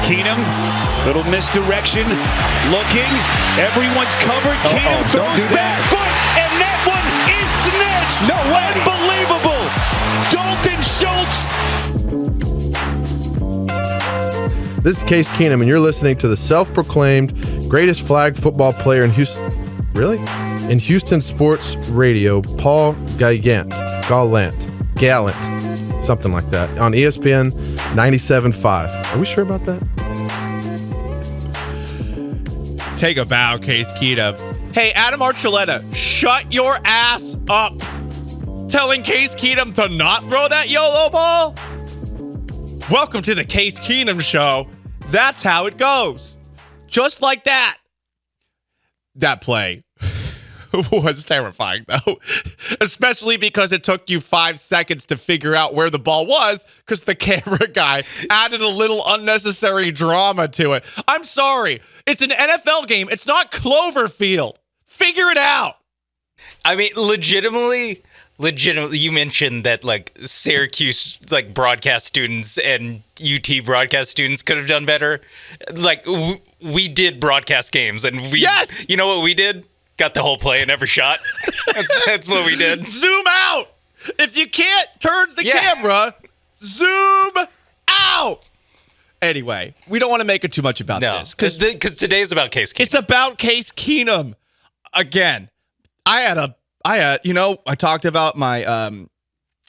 Keenum, little misdirection, looking, everyone's covered. Keenum throws back foot, and that one is snatched. No way. Unbelievable. Dalton Schultz. This is Case Keenum, and you're listening to the self-proclaimed greatest flag football player in Houston. Really? In Houston sports radio, Paul Gallant, something like that, on ESPN 97.5. Are we sure about that? Take a bow, Case Keenum. Hey, Adam Archuleta, shut your ass up. Telling Case Keenum to not throw that YOLO ball? Welcome to the Case Keenum Show. That's how it goes. Just like that. That play was terrifying, though, especially because it took you 5 seconds to figure out where the ball was because the camera guy added a little unnecessary drama to it. I'm sorry. It's an NFL game. It's not Cloverfield. Figure it out. I mean, legitimately, you mentioned that like Syracuse like broadcast students and UT broadcast students could have done better. Like we did broadcast games, and yes, you know what we did? Got the whole play in every shot. That's what we did. Zoom out. If you can't turn the camera, zoom out. Anyway, we don't want to make it too much about this because today's about Case Keenum. It's about Case Keenum. Again, I talked about my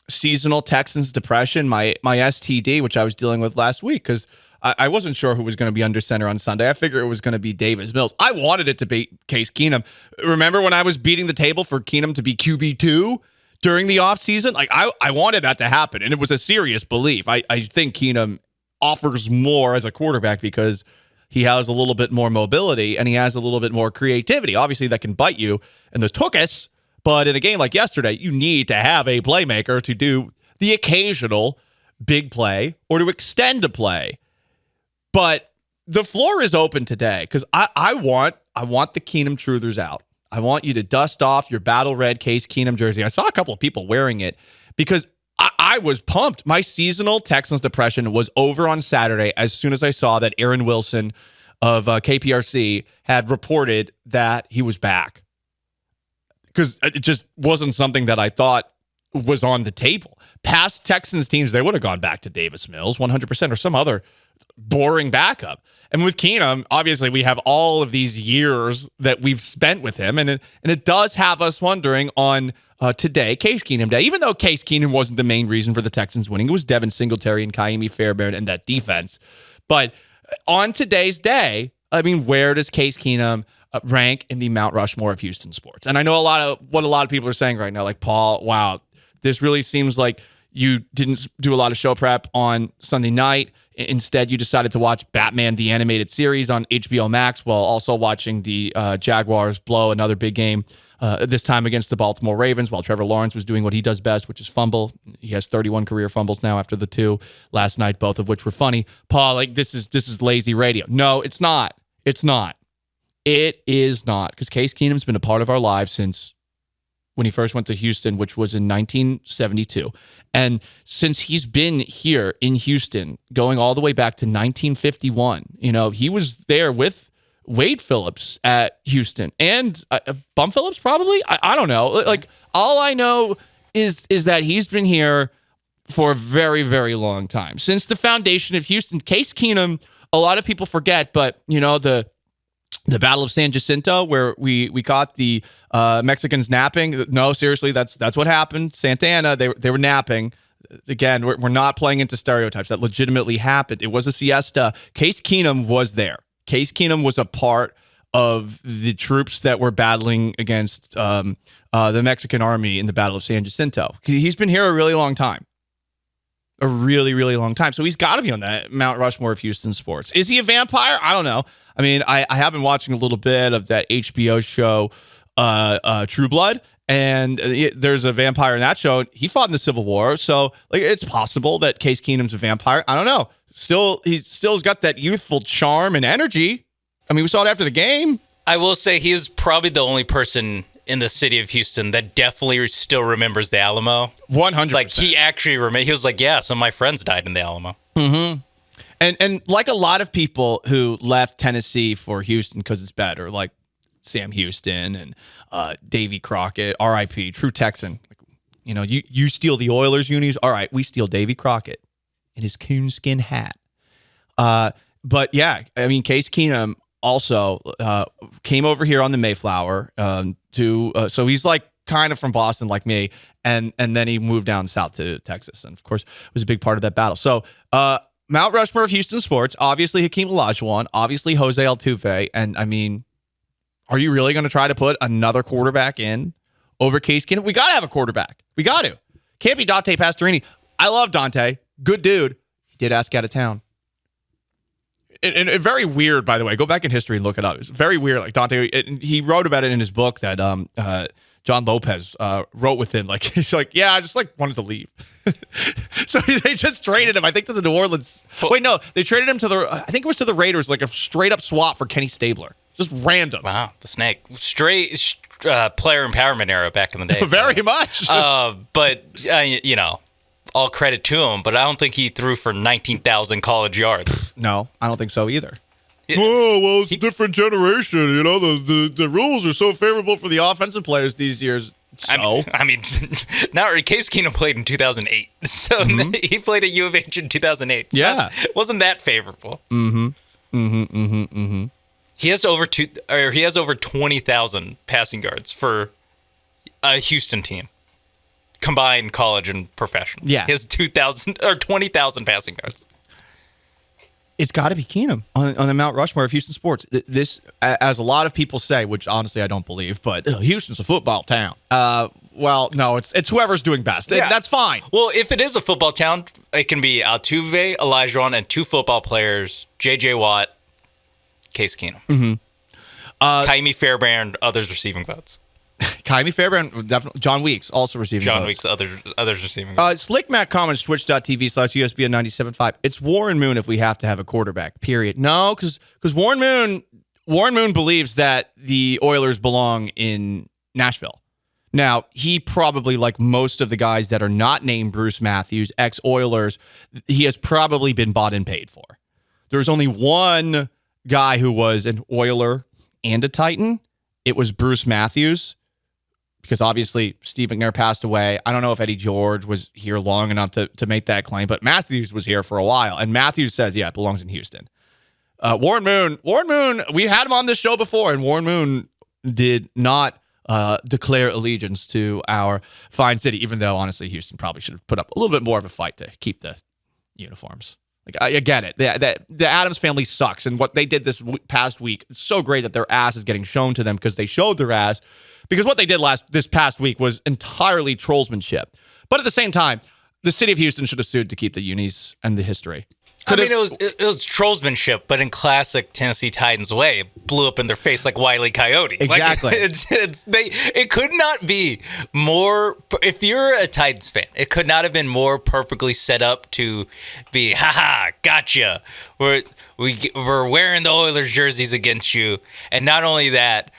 seasonal Texans depression, my STD, which I was dealing with last week because I wasn't sure who was going to be under center on Sunday. I figured it was going to be Davis Mills. I wanted it to be Case Keenum. Remember when I was beating the table for Keenum to be QB2 during the offseason? Like, I wanted that to happen, and it was a serious belief. I think Keenum offers more as a quarterback because he has a little bit more mobility and he has a little bit more creativity. Obviously, that can bite you in the tuchus, but in a game like yesterday, you need to have a playmaker to do the occasional big play or to extend a play. But the floor is open today because I want the Keenum truthers out. I want you to dust off your battle red Case Keenum jersey. I saw a couple of people wearing it because I was pumped. My seasonal Texans depression was over on Saturday as soon as I saw that Aaron Wilson of KPRC had reported that he was back. Because it just wasn't something that I thought was on the table. Past Texans teams, they would have gone back to Davis Mills 100% or some other boring backup. And with Keenum, obviously we have all of these years that we've spent with him, and it does have us wondering on today, Case Keenum Day, even though Case Keenum wasn't the main reason for the Texans winning. It was Devin Singletary and Kaimi Fairbairn and that defense. But on today's day, I mean, where does Case Keenum rank in the Mount Rushmore of Houston sports? And I know a lot of people are saying right now, like, Paul, wow, this really seems like you didn't do a lot of show prep on Sunday night. Instead, you decided to watch Batman, the animated series on HBO Max while also watching the Jaguars blow another big game, this time against the Baltimore Ravens, while Trevor Lawrence was doing what he does best, which is fumble. He has 31 career fumbles now after the 2 last night, both of which were funny. Paul, like, this is lazy radio. No, it's not. It's not. It is not, because Case Keenum's been a part of our lives since when he first went to Houston, which was in 1972. And since he's been here in Houston, going all the way back to 1951, he was there with Wade Phillips at Houston and Bum Phillips, probably. I don't know. Like, all I know is that he's been here for a very, very long time. Since the foundation of Houston, Case Keenum, a lot of people forget, but, the Battle of San Jacinto, where we caught the Mexicans napping. No, seriously, that's what happened. Santa Ana, they were napping. Again, we're not playing into stereotypes. That legitimately happened. It was a siesta. Case Keenum was there. Case Keenum was a part of the troops that were battling against the Mexican army in the Battle of San Jacinto. He's been here a really long time. A really, really long time. So he's got to be on that Mount Rushmore of Houston sports. Is he a vampire? I don't know. I mean, I have been watching a little bit of that HBO show, True Blood, and there's a vampire in that show. He fought in the Civil War, so like it's possible that Case Keenum's a vampire. I don't know. He's still got that youthful charm and energy. I mean, we saw it after the game. I will say he is probably the only person in the city of Houston that definitely still remembers the Alamo. 100%. Like, he actually he was like, yeah, some of my friends died in the Alamo. Mm-hmm. And like a lot of people who left Tennessee for Houston because it's better, like Sam Houston and Davy Crockett, R.I.P., true Texan. You know, you steal the Oilers unis. All right, we steal Davy Crockett in his coonskin hat. But yeah, I mean, Case Keenum also came over here on the Mayflower so he's like kind of from Boston like me, and then he moved down south to Texas, and of course was a big part of that battle. So Mount Rushmore of Houston sports, obviously Hakeem Olajuwon, obviously Jose Altuve, and I mean, are you really going to try to put another quarterback in over Case Keenum? We got to have a quarterback. We got to. Can't be Dante Pastorini. I love Dante. Good dude. He did ask out of town. And very weird, by the way. Go back in history and look it up. It's very weird. Like Dante, he wrote about it in his book that John Lopez wrote with him. Like he's like, yeah, I just like wanted to leave. So they just traded him, I think, to the New Orleans. Wait, no, they traded him to I think it was to the Raiders, like a straight up swap for Kenny Stabler. Just random. Wow, the snake. Straight player empowerment era back in the day. Very much. But you know, all credit to him, but I don't think he threw for 19,000 college yards. No, I don't think so either. Well, it's a different generation. You know, the rules are so favorable for For the offensive players these years. So. I mean, now Case Keenum played in 2008, so he played at U of H in 2008. Yeah, wasn't that favorable? He has over 20,000 passing yards for a Houston team, combined college and professional. Yeah, he has 2,000 or 20,000 passing yards. It's got to be Keenum on the Mount Rushmore of Houston sports. This, as a lot of people say, which honestly I don't believe, but Houston's a football town. Well, no, it's whoever's doing best. Yeah. That's fine. Well, if it is a football town, it can be Altuve, Olajuwon, and two football players, J.J. Watt, Case Keenum. Kaimi Fairbairn, others receiving votes. Kaimi Fairbairn, definitely. John Weeks also receiving John votes. Weeks, others receiving votes. Slick Mac comments, twitch.tv/USBN 97.5. It's Warren Moon if we have to have a quarterback, period. No, because Warren Moon believes that the Oilers belong in Nashville. Now, he probably, like most of the guys that are not named Bruce Matthews, ex-Oilers, he has probably been bought and paid for. There's only one guy who was an Oiler and a Titan. It was Bruce Matthews, because obviously Steve McNair passed away. I don't know if Eddie George was here long enough to make that claim, but Matthews was here for a while. And Matthews says, yeah, it belongs in Houston. Warren Moon, we had him on this show before, and Warren Moon did not declare allegiance to our fine city, even though, honestly, Houston probably should have put up a little bit more of a fight to keep the uniforms. Like, I get it. The Adams family sucks, and what they did this past week, it's so great that their ass is getting shown to them because they showed their ass. Because what they did this past week was entirely trollsmanship. But at the same time, the city of Houston should have sued to keep the unis and the history. It was trollsmanship, but in classic Tennessee Titans way, it blew up in their face like Wile E. Coyote. Exactly. It could not be more. If you're a Titans fan, it could not have been more perfectly set up to be. Gotcha. We're wearing the Oilers jerseys against you, and not only that,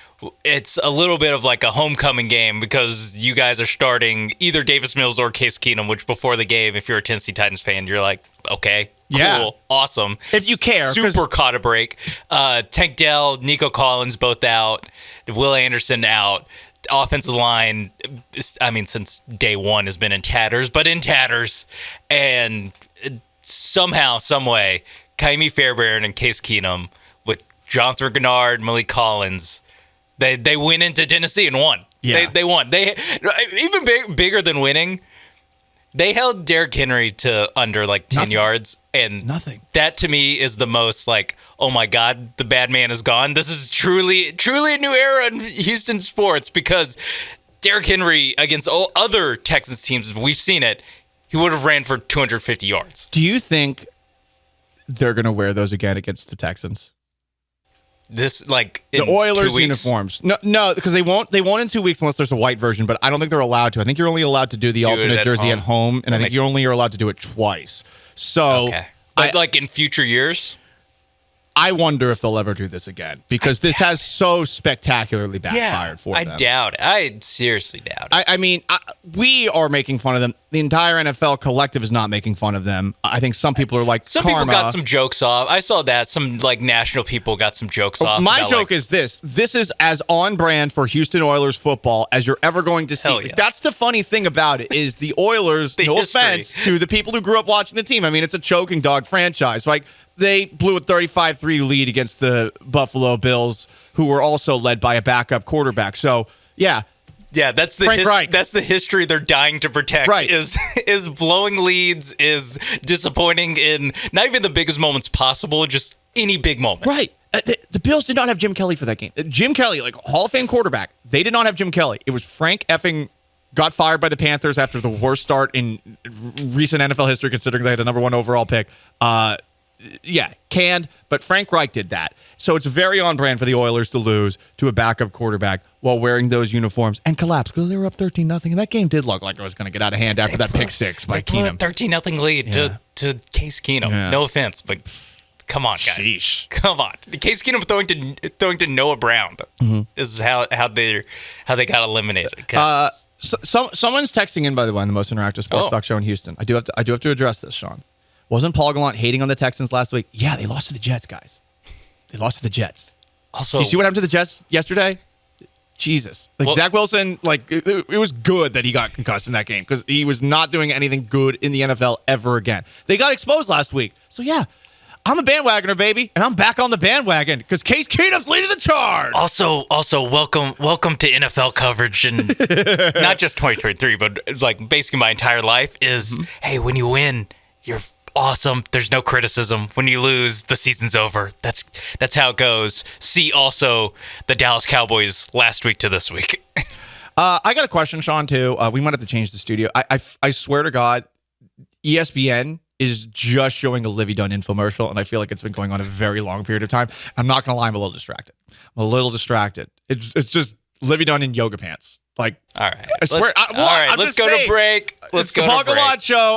it's a little bit of like a homecoming game because you guys are starting either Davis Mills or Case Keenum, which before the game, if you're a Tennessee Titans fan, you're like, okay, cool, yeah, awesome. If you care. Super caught a break. Tank Dell, Nico Collins both out. Will Anderson out. Offensive line, I mean, since day one has been in tatters. And somehow, some way, Kaimi Fairbairn and Case Keenum with Jonathan Gennard, Malik Collins, They went into Tennessee and won. Yeah. They won. They even bigger than winning. They held Derrick Henry to under like 10 yards, and nothing. That to me is the most like, oh my God, the bad man is gone. This is truly a new era in Houston sports because Derrick Henry against all other Texans teams, we've seen it. He would have ran for 250 yards. Do you think they're going to wear those again against the Texans? This like the Oilers uniforms. No, because they won't in 2 weeks unless there's a white version, but I don't think they're allowed to. I think you're only allowed to do the alternate jersey at home, and I think you only are allowed to do it twice. So, okay. But like in future years, I wonder if they'll ever do this again because this has so spectacularly backfired for them. I doubt it. I seriously doubt it. I mean, we are making fun of them. The entire NFL collective is not making fun of them. I think some people are like, some karma. people got some jokes off. I saw that. Some like national people got some jokes off. My joke is this. This is as on brand for Houston Oilers football as you're ever going to see. Hell yeah. That's the funny thing about it is the Oilers, no history. offense to the people who grew up watching the team. I mean, it's a choking dog franchise. Like, they blew a 35-3 lead against the Buffalo Bills, who were also led by a backup quarterback. So, yeah. Yeah, that's the that's the history they're dying to protect. Right. Is blowing leads, is disappointing in not even the biggest moments possible, just any big moment. Right. The Bills did not have Jim Kelly for that game. Jim Kelly, like Hall of Fame quarterback, they did not have Jim Kelly. It was Frank effing got fired by the Panthers after the worst start in recent NFL history, considering they had a number 1 overall pick. Canned, but Frank Reich did that. So it's very on brand for the Oilers to lose to a backup quarterback while wearing those uniforms and collapse because they were up 13-0. And that game did look like it was going to get out of hand after that pick six by Keenum. 13-0 lead to Case Keenum. Yeah. No offense, but come on, guys. Sheesh. Come on. Case Keenum throwing to Noah Brown is how they got eliminated. Someone's texting in, by the way, on the most interactive sports talk show in Houston. I do have to address this, Sean. Wasn't Paul Gallant hating on the Texans last week? Yeah, they lost to the Jets, guys. They lost to the Jets. Also, you see what happened to the Jets yesterday? Jesus. Zach Wilson, it was good that he got concussed in that game because he was not doing anything good in the NFL ever again. They got exposed last week. So, yeah, I'm a bandwagoner, baby, and I'm back on the bandwagon because Case Keenum's leading the charge. Also, welcome to NFL coverage, and not just 2023, but basically my entire life is, hey, when you win, you're awesome. There's no criticism. When you lose, the season's over. That's how it goes. See also the Dallas Cowboys last week to this week. I got a question, Sean, too. We might have to change the studio. I swear to God, ESPN is just showing a Livy Dunn infomercial, and I feel like it's been going on a very long period of time. I'm not going to lie, I'm a little distracted. It's just Livy Dunn in yoga pants. All right. I swear. Let's go to break. It's the Paul Gallant Show.